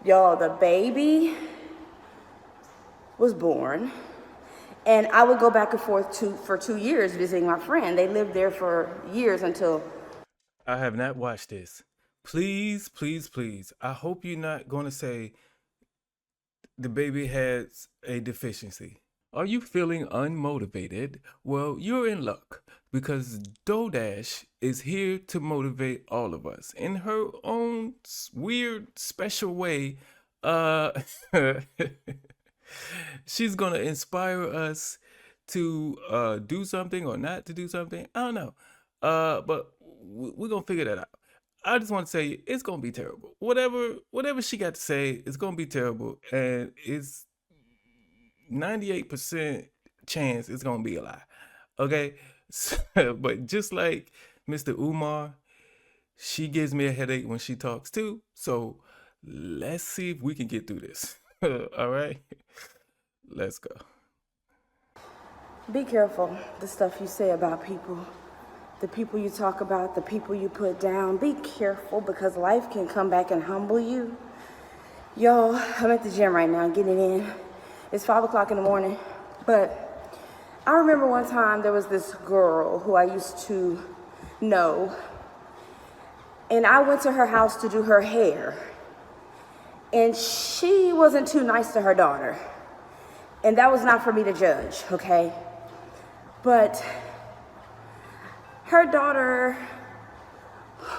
Y'all, the baby was born, and I would go back and forth for 2 years visiting my friend. They lived there for years until... I have not watched this. Please, please, please. I hope you're not going to say the baby has a deficiency. Are you feeling unmotivated? Well, you're in luck because DoorDash is here to motivate all of us in her own weird, special way. Uh, she's gonna inspire us to do something or not to do something. I don't know. But we're gonna figure that out. I just want to say it's gonna be terrible. Whatever she got to say, it's gonna be terrible, and it's 98% chance it's gonna be a lie. Okay, but just like Mr. Umar, she gives me a headache when she talks too. So let's see if we can get through this. All right, let's go. Be careful the stuff you say about people, the people you talk about, the people you put down. Be careful because life can come back and humble you. Y'all, I'm at the gym right now, getting in. It's 5 o'clock in the morning, but I remember one time there was this girl who I used to know, and I went to her house to do her hair, and she wasn't too nice to her daughter, and that was not for me to judge, okay? But her daughter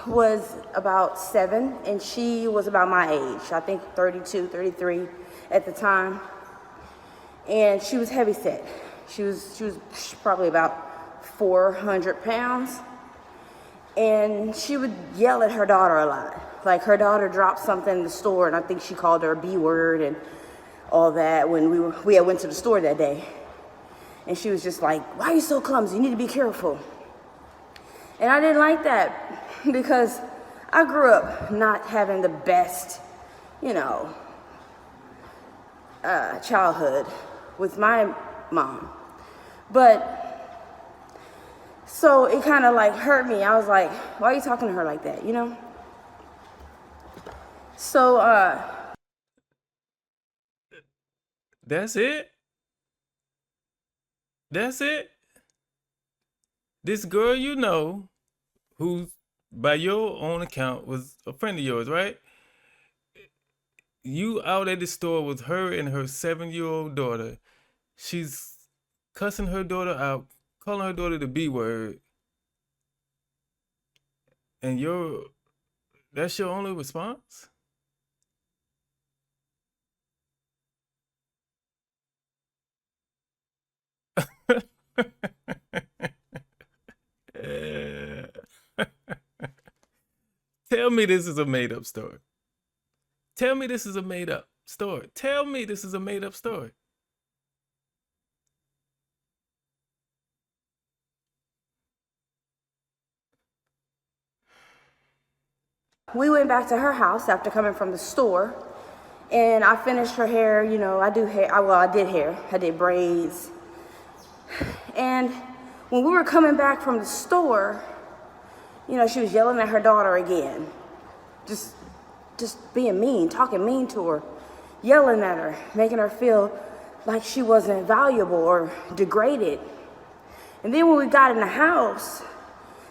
was about 7, and she was about my age, I think 32, 33 at the time. And she was heavy set. She was probably about 400 pounds. And she would yell at her daughter a lot. Like her daughter dropped something in the store, and I think she called her a B word and all that when we had went to the store that day. And she was just like, "Why are you so clumsy? You need to be careful." And I didn't like that because I grew up not having the best, childhood with my mom. But so it kind of like hurt me. I was like, why are you talking to her like that, So That's it. That's it. This girl who by your own account was a friend of yours, right? You out at the store with her and her 7-year-old daughter. She's cussing her daughter out, calling her daughter the B word, and that's your only response? Tell me this is a made up story. Tell me this is a made up story. Tell me this is a made up story. we went back to her house after coming from the store, and I finished her hair. I do hair. I did hair. I did braids. And when we were coming back from the store, she was yelling at her daughter again. Just being mean, talking mean to her, yelling at her, making her feel like she wasn't valuable or degraded. And then when we got in the house,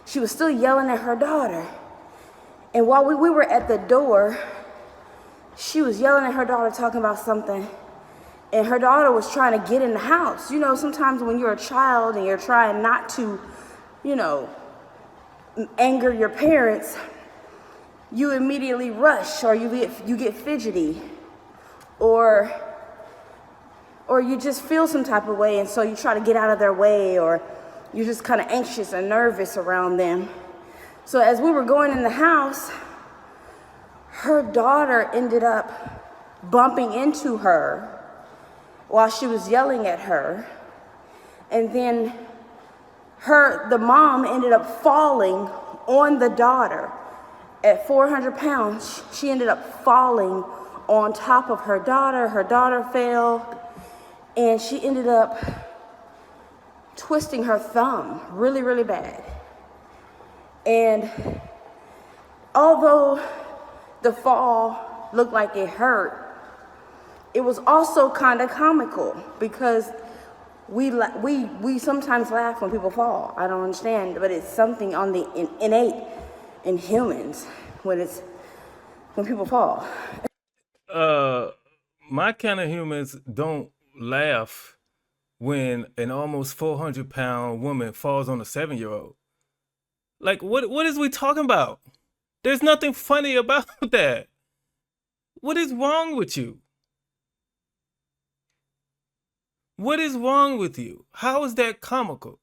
she was still yelling at her daughter. And while we were at the door, she was yelling at her daughter, talking about something. And her daughter was trying to get in the house. Sometimes when you're a child and you're trying not to, anger your parents, you immediately rush, or you get fidgety, or you just feel some type of way, and so you try to get out of their way, or you're just kind of anxious and nervous around them. So as we were going in the house, her daughter ended up bumping into her while she was yelling at her, and then the mom ended up falling on the daughter. At 400 pounds, she ended up falling on top of her daughter. Her daughter fell, and she ended up twisting her thumb really, really bad. And although the fall looked like it hurt, it was also kind of comical because we sometimes laugh when people fall. I don't understand, but it's something on the innate in humans when people fall. My kind of humans don't laugh when an almost 400-pound woman falls on a 7-year-old. Like, what is we talking about? There's nothing funny about that. What is wrong with you? What is wrong with you? How is that comical?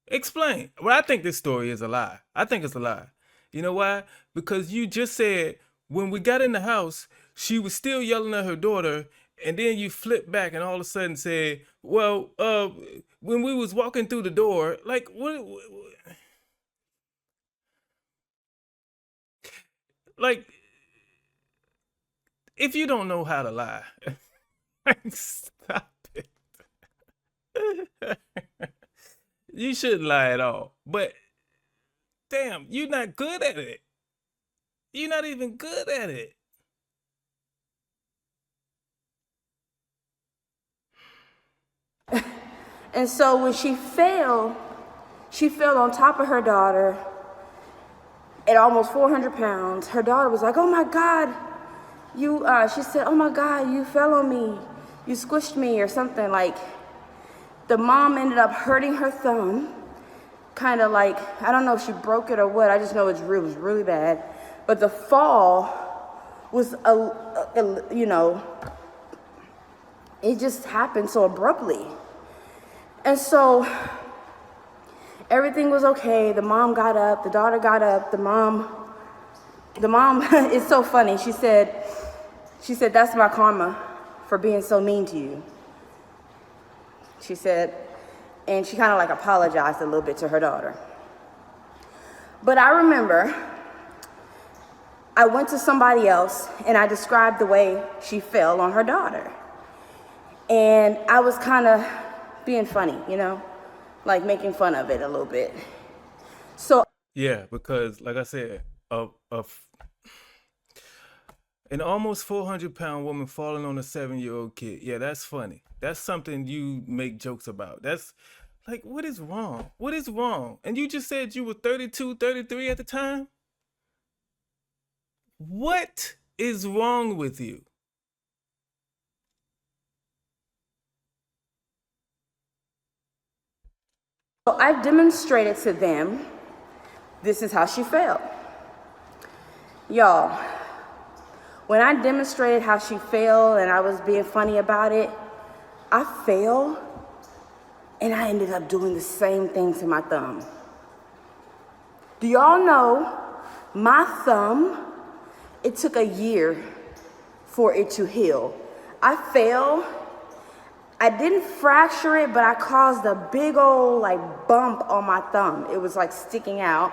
Explain. Well, I think this story is a lie. I think it's a lie. You know why? Because you just said when we got in the house, she was still yelling at her daughter, and then you flipped back and all of a sudden said, well, when we was walking through the door, like, like, if you don't know how to lie, stop it. You shouldn't lie at all. But damn, you're not good at it. You're not even good at it. And so when she fell on top of her daughter at almost 400 pounds. Her daughter was like, oh my God, she said, oh my God, you fell on me. You squished me or something. Like, the mom ended up hurting her thumb. Kind of like, I don't know if she broke it or what. I just know it was really bad. But the fall was, it just happened so abruptly. And so everything was okay. The mom got up, the daughter got up, the mom, it's so funny. She said, that's my karma for being so mean to you. She said, and she kind of like apologized a little bit to her daughter. But I remember I went to somebody else and I described the way she fell on her daughter. And I was kind of being funny, like making fun of it a little bit. So yeah, because like I said, an almost 400-pound woman falling on a 7-year-old kid. Yeah, that's funny. That's something you make jokes about. That's like, what is wrong? What is wrong? And you just said you were 32, 33 at the time? What is wrong with you? I demonstrated to them, this is how she fell. Y'all, when I demonstrated how she fell and I was being funny about it, I fell and I ended up doing the same thing to my thumb. Do y'all know my thumb, it took a year for it to heal. I fell, I didn't fracture it, but I caused a big old bump on my thumb. It was like sticking out.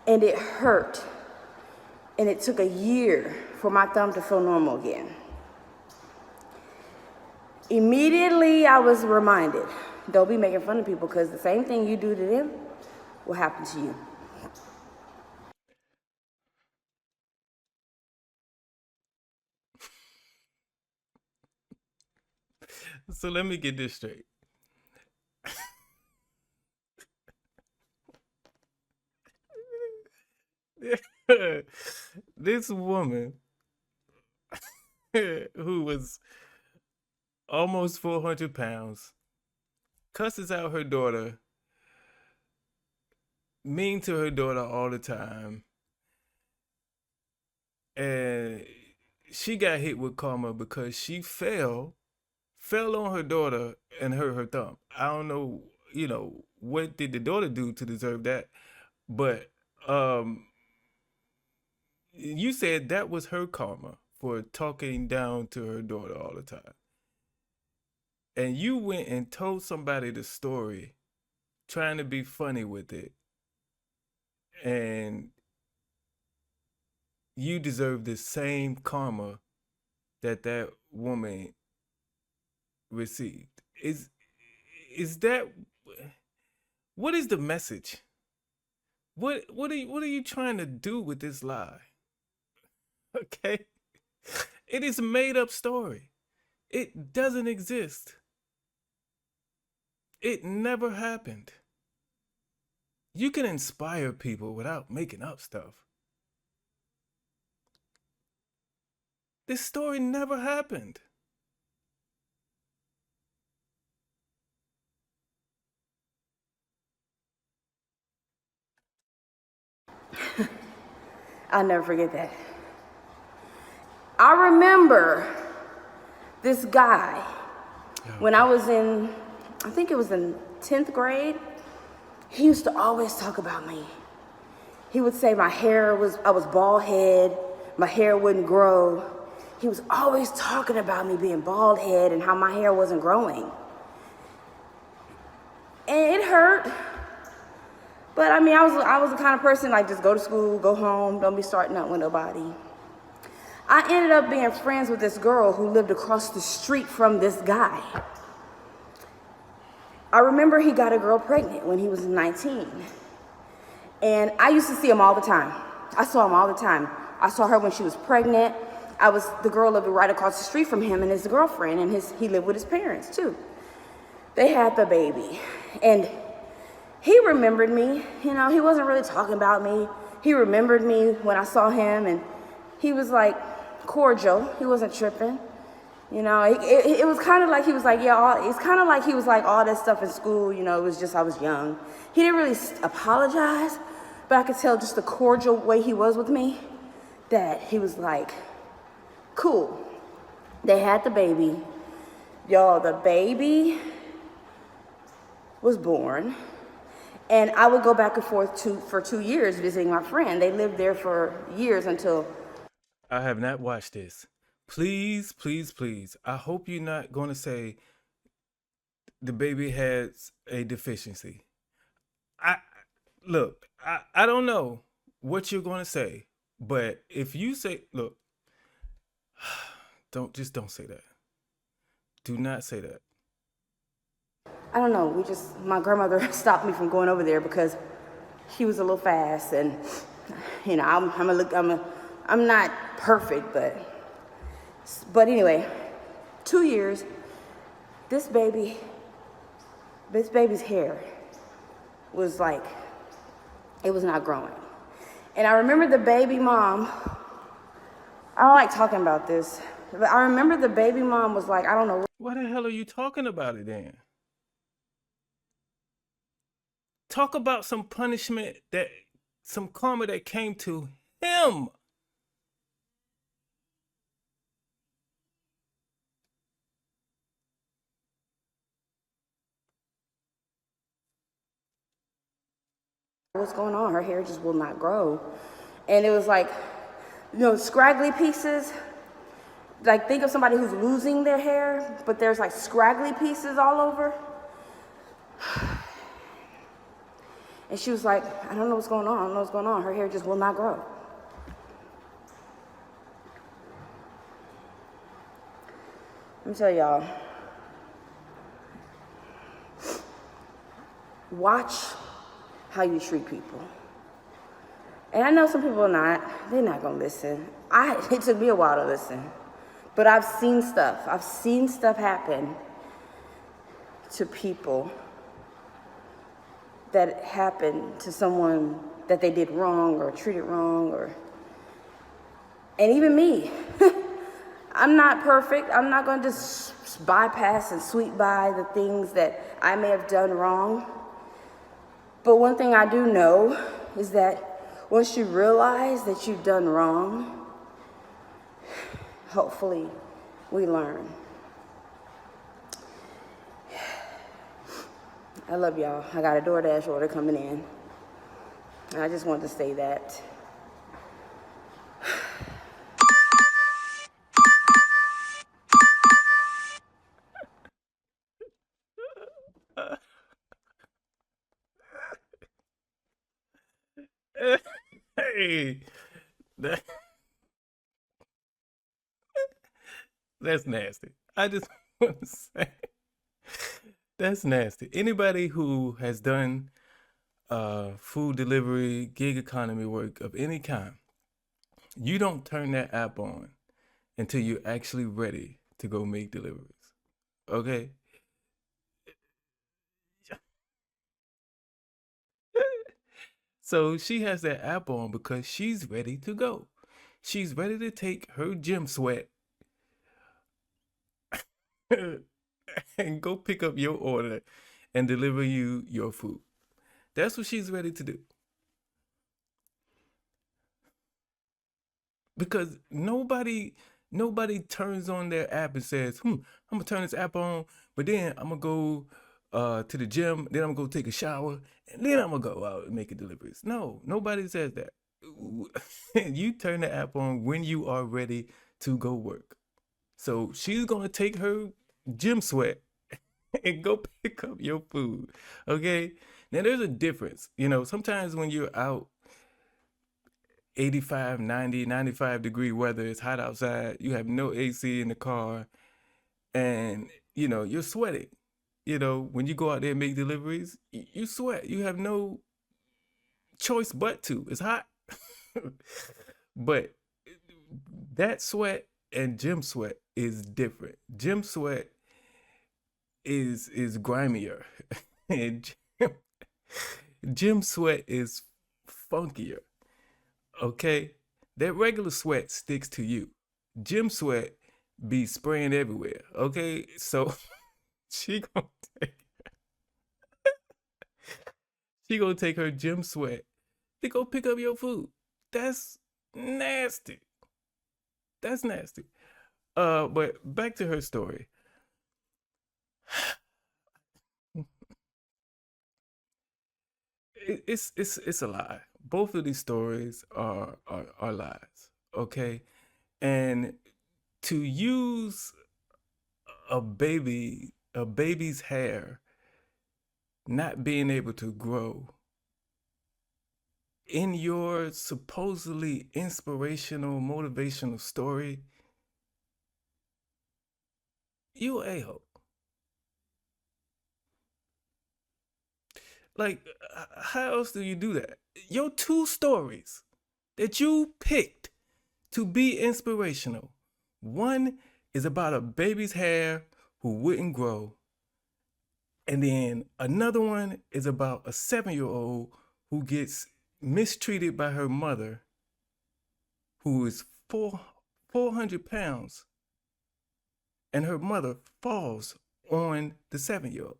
And it hurt. And it took a year for my thumb to feel normal again. Immediately, I was reminded, don't be making fun of people because the same thing you do to them will happen to you. So let me get this straight. This woman who was almost 400 pounds cusses out her daughter, mean to her daughter all the time, and she got hit with karma because she fell on her daughter and hurt her thumb. I don't know, what did the daughter do to deserve that? But you said that was her karma for talking down to her daughter all the time. And you went and told somebody the story, trying to be funny with it. And you deserve the same karma that woman received. Is that, what is the message? What are you trying to do with this lie? Okay? It is a made up story. It doesn't exist. It never happened. You can inspire people without making up stuff. This story never happened. I'll never forget that. I remember this guy when I was in, I think it was in 10th grade. He used to always talk about me. He would say I was bald head, my hair wouldn't grow. He was always talking about me being bald head and how my hair wasn't growing. And it hurt. But I mean, I was the kind of person like just go to school, go home, don't be starting up with nobody. I ended up being friends with this girl who lived across the street from this guy. I remember he got a girl pregnant when he was 19. And I used to see him all the time. I saw him all the time. I saw her when she was pregnant. The girl lived right across the street from him and his girlfriend, and he lived with his parents too. They had the baby. And he remembered me. You know, he wasn't really talking about me. He remembered me when I saw him, and he was like cordial. He wasn't tripping. You know, it was kind of like he was like, yeah, it's kind of like he was like all that stuff in school, you know, it was just I was young. He didn't really apologize, but I could tell just the cordial way he was with me that he was like, cool. They had the baby. Y'all, the baby was born. And I would go back and forth for 2 years visiting my friend. They lived there for years until... I have not watched this. Please, please, please. I hope you're not going to say the baby has a deficiency. Look, I don't know what you're going to say, but if you say, look, don't say that. Do not say that. I don't know, my grandmother stopped me from going over there because she was a little fast, and you know, I'm not perfect, but anyway, 2 years, this baby's hair was like, it was not growing. And I remember the baby mom, I don't like talking about this, but I remember the baby mom was like, I don't know. Why the hell are you talking about it then? Talk about some punishment some karma that came to him. What's going on? Her hair just will not grow. And it was like, you know, scraggly pieces. Like, think of somebody who's losing their hair, but there's like scraggly pieces all over. And she was like, I don't know what's going on. I don't know what's going on. Her hair just will not grow. Let me tell y'all. Watch how you treat people. And I know some people they're not gonna listen. It took me a while to listen. But I've seen stuff. I've seen stuff happen to people that happened to someone that they did wrong or treated wrong, and even me. I'm not perfect. I'm not gonna just bypass and sweep by the things that I may have done wrong. But one thing I do know is that once you realize that you've done wrong, hopefully we learn. I love y'all. I got a DoorDash order coming in. And I just wanted to say that. Hey, that, that's nasty. I just want to say that's nasty. Anybody who has done food delivery, gig economy work of any kind, you don't turn that app on until you're actually ready to go make deliveries. Okay? So she has that app on because she's ready to go. She's ready to take her gym sweat and go pick up your order and deliver you your food. That's what she's ready to do. Because nobody turns on their app and says, I'm gonna turn this app on, but then I'm gonna go to the gym, then I'm gonna go take a shower, and then I'm gonna go out and make deliveries. No, nobody says that. You turn the app on when you are ready to go work. So she's gonna take her gym sweat and go pick up your food. Okay? Now there's a difference. Sometimes when you're out 85, 90, 95-degree weather, it's hot outside, you have no AC in the car, and you're sweating. When you go out there and make deliveries, you sweat. You have no choice but to. It's hot. But that sweat and gym sweat is different. Gym sweat is grimier. And gym sweat is funkier. Okay? That regular sweat sticks to you. Gym sweat be spraying everywhere. Okay? So she gonna take she gonna take her gym sweat to go pick up your food. That's nasty. That's nasty. But back to her story. It's a lie. Both of these stories are lies. Okay? And to use a baby's hair not being able to grow in your supposedly inspirational, motivational story, you a-hole. Like, how else do you do that? Your two stories that you picked to be inspirational. One is about a baby's hair who wouldn't grow. And then another one is about a 7-year-old who gets mistreated by her mother, who is 400 pounds, and her mother falls on the 7-year-old.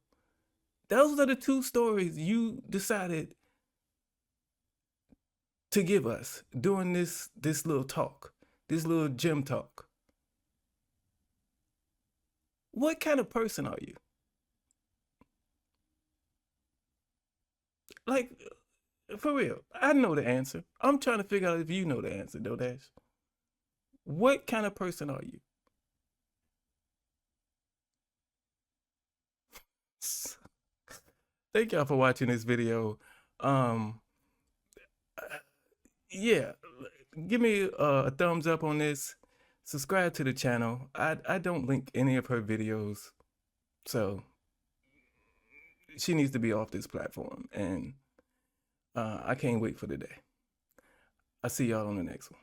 Those are the two stories you decided to give us during this little talk, this little gym talk. What kind of person are you? Like, for real, I know the answer. I'm trying to figure out if you know the answer, Dodash. What kind of person are you? Thank y'all for watching this video. Um, yeah, give me a thumbs up on this. Subscribe to the channel. I don't link any of her videos, so she needs to be off this platform, and I can't wait for the day. I'll see y'all on the next one.